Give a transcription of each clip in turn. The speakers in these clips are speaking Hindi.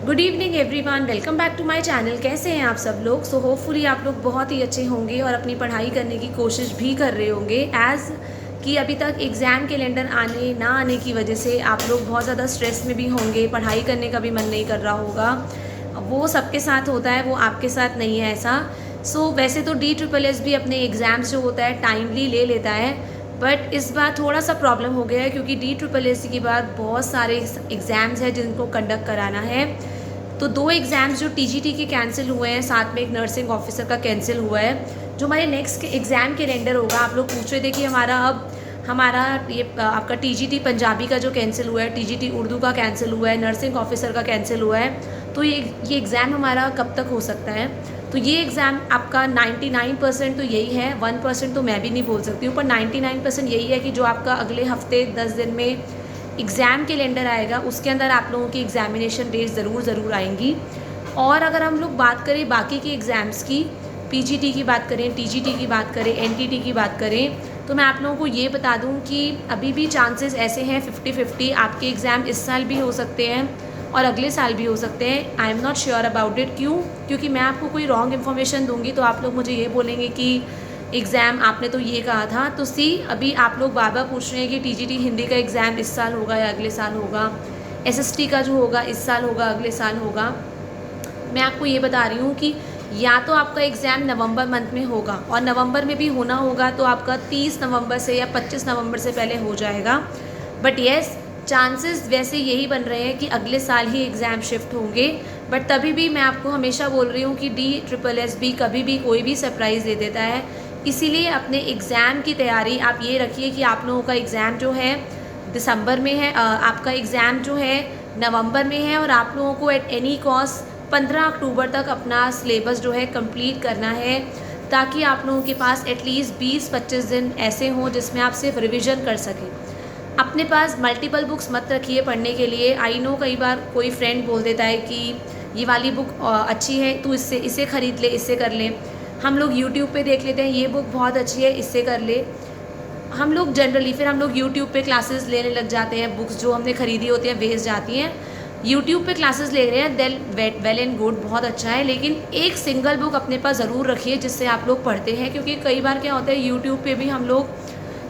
Good evening everyone, welcome back to my channel. कैसे हैं आप सब लोग? सो होपफुली आप लोग बहुत ही अच्छे होंगे और अपनी पढ़ाई करने की कोशिश भी कर रहे होंगे। एज़ कि अभी तक एग्ज़ाम कैलेंडर आने ना आने की वजह से आप लोग बहुत ज़्यादा स्ट्रेस में भी होंगे, पढ़ाई करने का भी मन नहीं कर रहा होगा। वो सबके साथ होता है, वो आपके साथ नहीं है ऐसा। वैसे तो DSSS भी अपने एग्ज़ाम्स जो होता है टाइमली ले लेता है, बट इस बार थोड़ा सा प्रॉब्लम हो गया है क्योंकि DSSS के बाद बहुत सारे एग्ज़ाम्स हैं जिनको कंडक्ट कराना है। तो 2 एग्ज़ाम्स जो TGT के कैंसिल हुए हैं, साथ में एक नर्सिंग ऑफिसर का कैंसिल हुआ है। जो हमारे नेक्स्ट एग्ज़ाम कैलेंडर होगा, आप लोग पूछ रहे थे कि हमारा ये आपका TGT पंजाबी का जो कैंसिल हुआ है, TGT उर्दू का कैंसिल हुआ है, नर्सिंग ऑफिसर का कैंसिल हुआ है, तो ये एग्ज़ाम हमारा कब तक हो सकता है? तो ये एग्ज़ाम आपका 99% तो यही है, 1% तो मैं भी नहीं बोल सकती हूँ, पर 99% यही है कि जो आपका अगले हफ्ते 10 दिन में एग्ज़ाम कैलेंडर आएगा उसके अंदर आप लोगों की एग्ज़ामिनेशन डेट ज़रूर आएंगी। और अगर हम लोग बात करें बाकी के एग्ज़ाम्स की, PGT की बात करें, TGT की बात करें, NTT की बात करें, तो मैं आप लोगों को ये बता दूं कि अभी भी चांसेस ऐसे हैं 50-50। आपके एग्ज़ाम इस साल भी हो सकते हैं और अगले साल भी हो सकते हैं। I am not sure about it. क्यों? क्योंकि मैं आपको कोई रॉन्ग इन्फॉर्मेशन दूंगी तो आप लोग मुझे ये बोलेंगे कि एग्ज़ाम आपने तो ये कहा था। तो अभी आप लोग बार बार पूछ रहे हैं कि TGT हिंदी का एग्ज़ाम इस साल होगा या अगले साल होगा, SST का जो होगा इस साल होगा अगले साल होगा। मैं आपको ये बता रही हूँ कि या तो आपका एग्ज़ाम नवंबर मंथ में होगा, और नवंबर में भी होना होगा तो आपका 30 नवंबर से या 25 नवंबर से पहले हो जाएगा। बट येस, चांसेस वैसे यही बन रहे हैं कि अगले साल ही एग्ज़ाम शिफ्ट होंगे। बट तभी भी मैं आपको हमेशा बोल रही हूँ कि DSSS भी कभी भी कोई भी सरप्राइज़ दे देता है। इसीलिए अपने एग्ज़ाम की तैयारी आप ये रखिए कि आप लोगों का एग्ज़ाम जो है दिसंबर में है, आपका एग्ज़ाम जो है नवंबर में है, और आप लोगों को एट एनी कॉस्ट 15 अक्टूबर तक अपना सिलेबस जो है कंप्लीट करना है, ताकि आप लोगों के पास एटलीस्ट 20-25 दिन ऐसे हों जिसमें आप सिर्फ रिविज़न कर सकें। अपने पास मल्टीपल बुक्स मत रखिए पढ़ने के लिए। आई नो कई बार कोई फ्रेंड बोल देता है कि ये वाली बुक अच्छी है, तू इसे ख़रीद ले, इससे कर ले। हम लोग यूट्यूब पे देख लेते हैं ये बुक बहुत अच्छी है, इससे कर ले। हम लोग जनरली फिर हम लोग यूट्यूब पे क्लासेस लेने लग जाते हैं, बुक्स जो हमने ख़रीदी होती हैं वेस्ट जाती हैं। यूट्यूब पे क्लासेस ले रहे हैं, देन वेल एंड गुड, बहुत अच्छा है, लेकिन एक सिंगल बुक अपने पास ज़रूर रखिए जिससे आप लोग पढ़ते हैं। क्योंकि कई बार क्या होता है, यूट्यूब पे भी हम लोग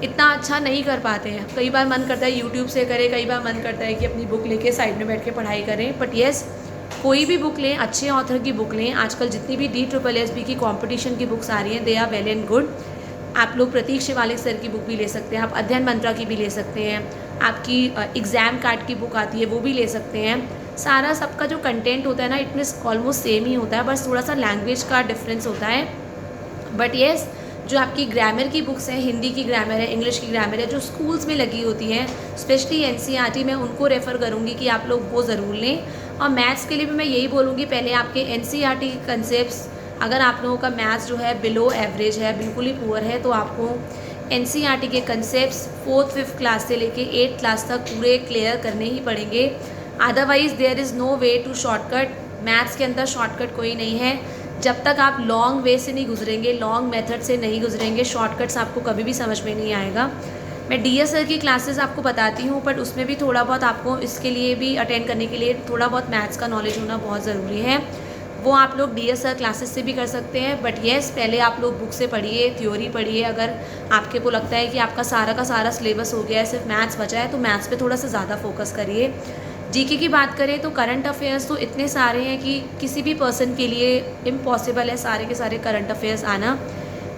इतना अच्छा नहीं कर पाते हैं। कई बार मन करता है यूट्यूब से करें, कई बार मन करता है कि अपनी बुक लेके साइड में बैठ के पढ़ाई करें। बट येस, कोई भी बुक लें, अच्छे ऑथर की बुक लें। आजकल जितनी भी DSSS की कंपटीशन की बुक्स आ रही हैं, they are well and good. आप लोग प्रतीक शिवालिक सर की बुक भी ले सकते हैं, आप अध्ययन मंत्रा की भी ले सकते हैं, आपकी एग्ज़ाम कार्ड की बुक आती है वो भी ले सकते हैं। सारा सबका जो कंटेंट होता है ना, इट मीन्स ऑलमोस्ट सेम ही होता है, बस थोड़ा सा लैंग्वेज का डिफरेंस होता है। बट येस, जो आपकी ग्रामर की बुक्स हैं, हिंदी की ग्रामर है, इंग्लिश की ग्रामर है, जो स्कूल्स में लगी होती हैं, स्पेशली NCERT, मैं उनको रेफ़र करूँगी कि आप लोग वो ज़रूर लें। और मैथ्स के लिए भी मैं यही बोलूँगी, पहले आपके NCERT के कंसेप्ट्स, अगर आप लोगों का मैथ्स जो है बिलो एवरेज है, बिल्कुल ही पुअर है, तो आपको NCERT के कंसेप्ट्स 4th-5th क्लास से लेके 8th क्लास तक पूरे क्लियर करने ही पड़ेंगे। Otherwise there is no way to shortcut. Maths के अंदर शॉर्टकट कोई नहीं है। जब तक आप लॉन्ग वे से नहीं गुजरेंगे, लॉन्ग मेथड से नहीं गुजरेंगे, शॉर्टकट्स आपको कभी भी समझ में नहीं आएगा। मैं DS सर की क्लासेस आपको बताती हूँ, बट उसमें भी थोड़ा बहुत आपको इसके लिए भी अटेंड करने के लिए थोड़ा बहुत मैथ्स का नॉलेज होना बहुत ज़रूरी है। वो आप लोग DS सर क्लासेस से भी कर सकते हैं। बट येस, पहले आप लोग बुक से पढ़िए, थ्योरी पढ़िए। अगर आपके को लगता है कि आपका सारा का सारा सिलेबस हो गया है, सिर्फ मैथ्स बचा है, तो मैथ्स पे थोड़ा सा ज़्यादा फोकस करिए। GK की बात करें तो करंट अफेयर्स तो इतने सारे हैं कि किसी भी पर्सन के लिए इम्पॉसिबल है सारे के सारे करंट अफेयर्स आना।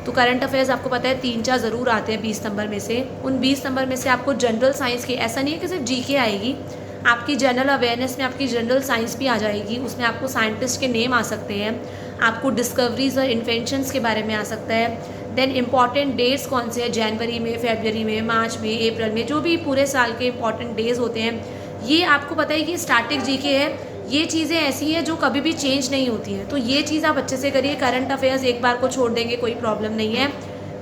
तो करंट अफेयर्स आपको पता है 3-4 ज़रूर आते हैं 20 नंबर में से। उन 20 नंबर में से आपको जनरल साइंस की, ऐसा नहीं है कि सिर्फ GK आएगी, आपकी जनरल अवेयरनेस में आपकी जनरल साइंस भी आ जाएगी। उसमें आपको साइंटिस्ट के नेम आ सकते हैं, आपको डिस्कवरीज और इन्वेंशंस के बारे में आ सकता है। देन इंपॉर्टेंट डेट्स कौन से हैं, जनवरी में, फरवरी में, मार्च में, अप्रैल में, जो भी पूरे साल के इंपॉर्टेंट डेज होते हैं, ये आपको पता है कि स्टैटिक GK है। ये चीज़ें ऐसी हैं जो कभी भी चेंज नहीं होती हैं, तो ये चीज़ आप अच्छे से करिए। करंट अफेयर्स एक बार को छोड़ देंगे कोई प्रॉब्लम नहीं है,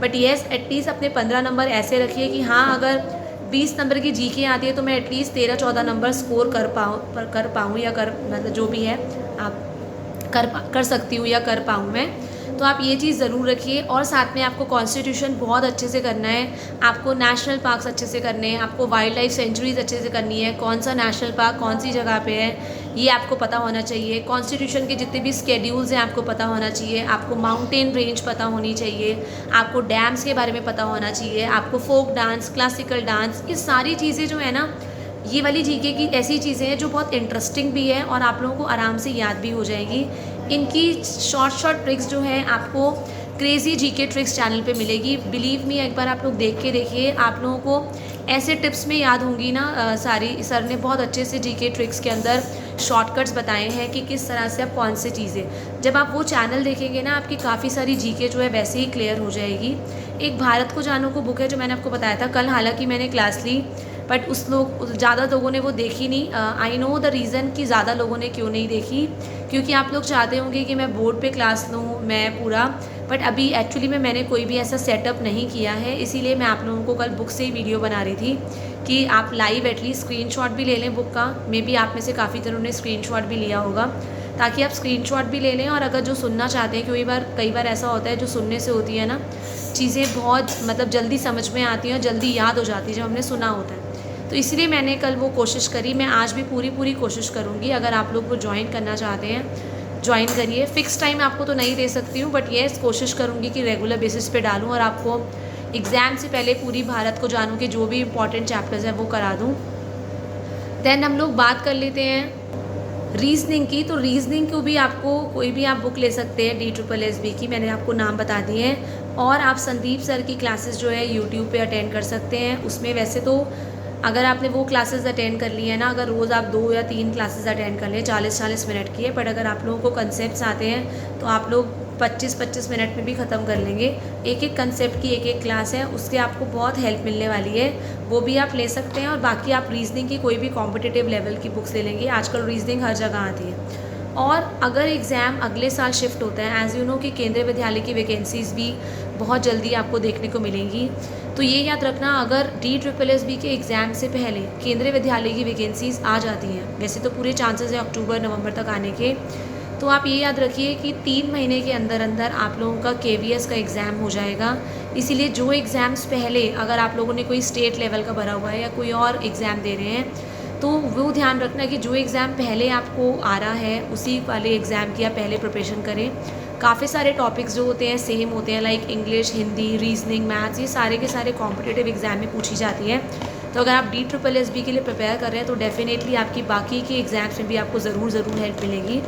बट येस, एटलीस्ट अपने 15 नंबर ऐसे रखिए कि हाँ, अगर 20 नंबर की GK आती है तो मैं एटलीस्ट 13-14 नंबर स्कोर कर पाऊँ या मतलब जो भी है आप कर सकती हूँ या कर पाऊँ मैं। तो आप ये चीज़ ज़रूर रखिए। और साथ में आपको कॉन्स्टिट्यूशन बहुत अच्छे से करना है, आपको नेशनल पार्क्स अच्छे से करने हैं, आपको वाइल्ड लाइफ सेंचुरीज़ अच्छे से करनी है, कौन सा नेशनल पार्क कौन सी जगह पे है ये आपको पता होना चाहिए। कॉन्स्टिट्यूशन के जितने भी स्केड्यूल्स हैं आपको पता होना चाहिए, आपको माउंटेन रेंज पता होनी चाहिए, आपको डैम्स के बारे में पता होना चाहिए, आपको फोक डांस, क्लासिकल डांस, ये सारी चीज़ें जो है ना, ये वाली जीके की ऐसी चीज़ें हैं जो बहुत इंटरेस्टिंग भी है और आप लोगों को आराम से याद भी हो जाएगी। इनकी शॉर्ट ट्रिक्स जो हैं आपको क्रेज़ी जीके ट्रिक्स चैनल पे मिलेगी। बिलीव मी, एक बार आप लोग देख के देखिए, आप लोगों को ऐसे टिप्स में याद होंगी ना सारी। सर ने बहुत अच्छे से जीके ट्रिक्स के अंदर शॉर्टकट्स बताए हैं कि किस तरह से आप कौन सी चीज़ें, जब आप वो चैनल देखेंगे ना, आपकी काफ़ी सारी जीके जो है वैसे ही क्लियर हो जाएगी। एक भारत को जानो को बुक है जो मैंने आपको बताया था कल, हालांकि मैंने क्लास ली बट ज़्यादा लोगों ने वो देखी नहीं। आई नो द रीज़न कि ज़्यादा लोगों ने क्यों नहीं देखी, क्योंकि आप लोग चाहते होंगे कि मैं बोर्ड पे क्लास लूँ मैं पूरा, बट अभी एक्चुअली में मैंने कोई भी ऐसा सेटअप नहीं किया है, इसीलिए मैं आप लोगों को कल बुक से ही वीडियो बना रही थी कि आप लाइव एटलीस्ट स्क्रीनशॉट भी ले लें बुक का। मे बी आप में से काफ़ी तरह ने स्क्रीनशॉट भी लिया होगा, ताकि आप स्क्रीनशॉट भी ले लें। और अगर जो सुनना चाहते हैं, कई बार ऐसा होता है जो सुनने से होती है ना चीज़ें, बहुत मतलब जल्दी समझ में आती हैं और जल्दी याद हो जाती है जब हमने सुना होता है। तो इसलिए मैंने कल वो कोशिश करी, मैं आज भी पूरी कोशिश करूँगी। अगर आप लोग वो ज्वाइन करना चाहते हैं ज्वाइन करिए। फ़िक्स टाइम आपको तो नहीं दे सकती हूँ, बट येस कोशिश करूँगी कि रेगुलर बेसिस पे डालूँ और आपको एग्ज़ाम से पहले पूरी भारत को जानूँ के जो भी इंपॉर्टेंट चैप्टर्स हैं वो करा दूँ। देन हम लोग बात कर लेते हैं रीजनिंग की। तो रीजनिंग को भी आपको कोई भी आप बुक ले सकते हैं DSSB की, मैंने आपको नाम बता दिए हैं। और आप संदीप सर की क्लासेस जो है यूट्यूब पे अटेंड कर सकते हैं। उसमें वैसे तो अगर आपने वो क्लासेस अटेंड कर ली है ना, अगर रोज़ आप 2 या 3 क्लासेस अटेंड कर लें, 40-40 मिनट की है, बट अगर आप लोगों को कंसेप्ट्स आते हैं तो आप लोग 25-25 मिनट में भी ख़त्म कर लेंगे। एक एक कंसेप्ट की एक क्लास है, उससे आपको बहुत हेल्प मिलने वाली है, वो भी आप ले सकते हैं। और बाकी आप रीजनिंग की कोई भी कॉम्पिटिटिव लेवल की बुक्स ले लेंगे, आजकल रीजनिंग हर जगह आती है। और अगर एग्ज़ाम अगले साल शिफ्ट होता है, एज़ यू नो कि केंद्रीय विद्यालय की वैकेंसीज़ भी बहुत जल्दी आपको देखने को मिलेंगी, तो ये याद रखना, अगर DSSB के एग्ज़ाम से पहले केंद्रीय विद्यालय की वैकेंसीज़ आ जाती हैं, वैसे तो पूरे चांसेस हैं अक्टूबर-नवंबर तक आने के, तो आप ये याद रखिए कि 3 महीने के अंदर अंदर आप लोगों का KVS का एग्ज़ाम हो जाएगा। इसीलिए जो एग्ज़ाम्स पहले, अगर आप लोगों ने कोई स्टेट लेवल का भरा हुआ है या कोई और एग्ज़ाम दे रहे हैं, तो वो ध्यान रखना कि जो एग्ज़ाम पहले आपको आ रहा है उसी वाले एग्ज़ाम की आप पहले प्रिपरेशन करें। काफ़ी सारे टॉपिक्स जो होते हैं सेम होते हैं, like English, Hindi, reasoning, maths, ये सारे के सारे कॉम्पिटिटिव एग्ज़ाम में पूछी जाती हैं। तो अगर आप DSSB के लिए प्रिपेयर कर रहे हैं तो डेफिनेटली आपकी बाकी के एग्ज़ाम्स में भी आपको ज़रूर हेल्प मिलेगी।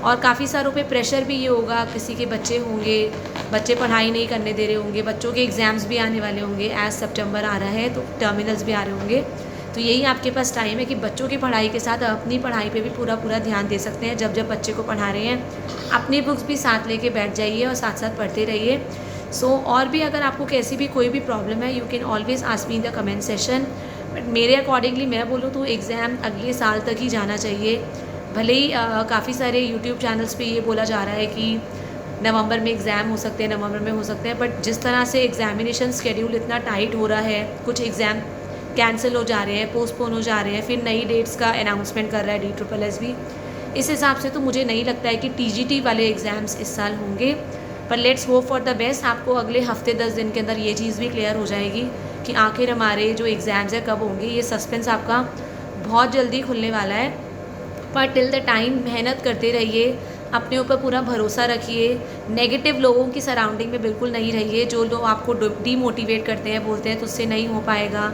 और काफ़ी सारों पे प्रेशर भी ये होगा, किसी के बच्चे होंगे, बच्चे पढ़ाई नहीं करने दे रहे होंगे, बच्चों के एग्ज़ाम्स भी आने वाले होंगे, एज़ सितंबर आ रहा है तो टर्मिनल्स भी आ रहे होंगे, तो यही आपके पास टाइम है कि बच्चों की पढ़ाई के साथ अपनी पढ़ाई पे भी पूरा ध्यान दे सकते हैं। जब बच्चे को पढ़ा रहे हैं अपनी बुक्स भी साथ लेके बैठ जाइए और साथ साथ पढ़ते रहिए। और भी अगर आपको कैसी भी कोई भी प्रॉब्लम है, you can always ask me in the comment session. But मेरे अकॉर्डिंगली मैं बोलूँ तो एग्ज़ाम अगले साल तक ही जाना चाहिए। भले ही काफ़ी सारे यूट्यूब चैनल्स पे ये बोला जा रहा है कि नवंबर में एग्ज़ाम हो सकते हैं, बट जिस तरह से एग्ज़ामिनेशन शेड्यूल इतना टाइट हो रहा है, कुछ एग्ज़ाम कैंसिल हो जा रहे हैं, पोस्टपोन हो जा रहे हैं, फिर नई डेट्स का अनाउंसमेंट कर रहा है DSSB, इस हिसाब से तो मुझे नहीं लगता है कि TGT वाले एग्ज़ाम्स इस साल होंगे। पर let's hope for the best. आपको अगले हफ्ते 10 दिन के अंदर ये चीज़ भी क्लियर हो जाएगी कि आखिर हमारे जो एग्ज़ाम्स हैं कब होंगे। ये सस्पेंस आपका बहुत जल्दी खुलने वाला है, पर टिल द टाइम मेहनत करते रहिए, अपने ऊपर पूरा भरोसा रखिए, नेगेटिव लोगों की सराउंडिंग में बिल्कुल नहीं रहिए। जो लोग आपको डीमोटिवेट करते हैं, बोलते हैं तुझसे नहीं हो पाएगा,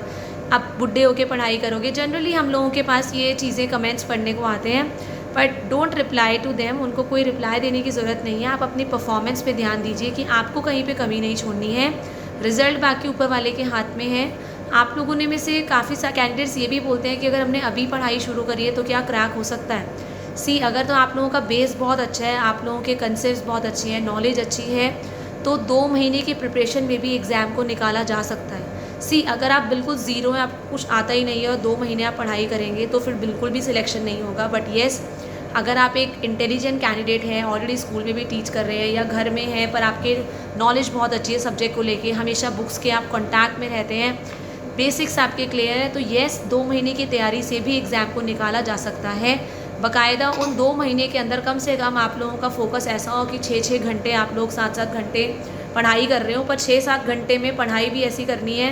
आप बुढ़े होके पढ़ाई करोगे, जनरली हम लोगों के पास ये चीज़ें कमेंट्स पढ़ने को आते हैं, but don't reply to them. उनको कोई रिप्लाई देने की ज़रूरत नहीं है। आप अपनी परफॉर्मेंस पे ध्यान दीजिए कि आपको कहीं पे कमी नहीं छोड़नी है। रिज़ल्ट बाकी ऊपर वाले के हाथ में है। आप लोगों ने में से काफ़ी सारे कैंडिडेट्स ये भी बोलते हैं कि अगर हमने अभी पढ़ाई शुरू करी है तो क्या क्रैक हो सकता है। अगर तो आप लोगों का बेस बहुत अच्छा है, आप लोगों के कंसेप्ट बहुत अच्छे हैं, नॉलेज अच्छी है, तो 2 महीने की प्रिपरेशन में भी एग्ज़ाम को निकाला जा सकता है। अगर आप बिल्कुल ज़ीरो हैं, आपको कुछ आता ही नहीं है और 2 महीने आप पढ़ाई करेंगे तो फिर बिल्कुल भी सिलेक्शन नहीं होगा। बट येस, अगर आप एक इंटेलिजेंट कैंडिडेट हैं, ऑलरेडी स्कूल में भी टीच कर रहे हैं या घर में हैं, पर आपके नॉलेज बहुत अच्छी है सब्जेक्ट को लेके, हमेशा बुक्स के आप कॉन्टैक्ट में रहते हैं, बेसिक्स आपके क्लियर है, तो येस 2 महीने की तैयारी से भी एग्ज़ाम को निकाला जा सकता है। बाकायदा उन 2 महीने के अंदर कम से कम आप लोगों का फोकस ऐसा हो कि 6-6 घंटे आप लोग 7-7 घंटे पढ़ाई कर रहे हो, पर 6-7 घंटे में पढ़ाई भी ऐसी करनी है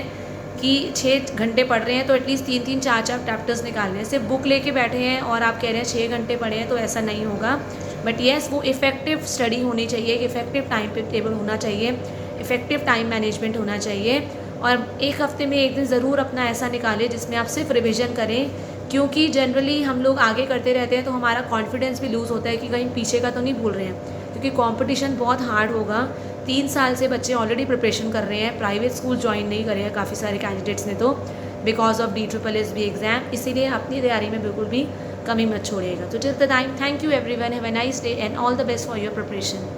कि 6 घंटे पढ़ रहे हैं तो एटलीस्ट 3-3 4-4 चैप्टर्स निकाल रहे हैं। सिर्फ बुक लेके बैठे हैं और आप कह रहे हैं 6 घंटे पढ़े हैं, तो ऐसा नहीं होगा। बट येस, वो इफ़ेक्टिव स्टडी होनी चाहिए, इफ़ेक्टिव टाइम टेबल होना चाहिए, इफ़ेक्टिव टाइम मैनेजमेंट होना चाहिए। और एक हफ्ते में एक दिन ज़रूर अपना ऐसा निकालें जिसमें आप सिर्फ रिविज़न करें, क्योंकि जनरली हम लोग आगे करते रहते हैं तो हमारा कॉन्फिडेंस भी लूज़ होता है कि कहीं पीछे का तो नहीं भूल रहे हैं, क्योंकि कंपटीशन बहुत हार्ड होगा। 3 साल से बच्चे ऑलरेडी प्रिपरेशन कर रहे हैं, प्राइवेट स्कूल ज्वाइन नहीं करे हैं काफ़ी सारे कैंडिडेट्स ने, तो बिकॉज ऑफ DSSB एग्ज़ाम, इसीलिए अपनी तैयारी में बिल्कुल भी कमी मत छोड़िएगा। तो till the time, thank you everyone, have a nice day and all the best for your preparation.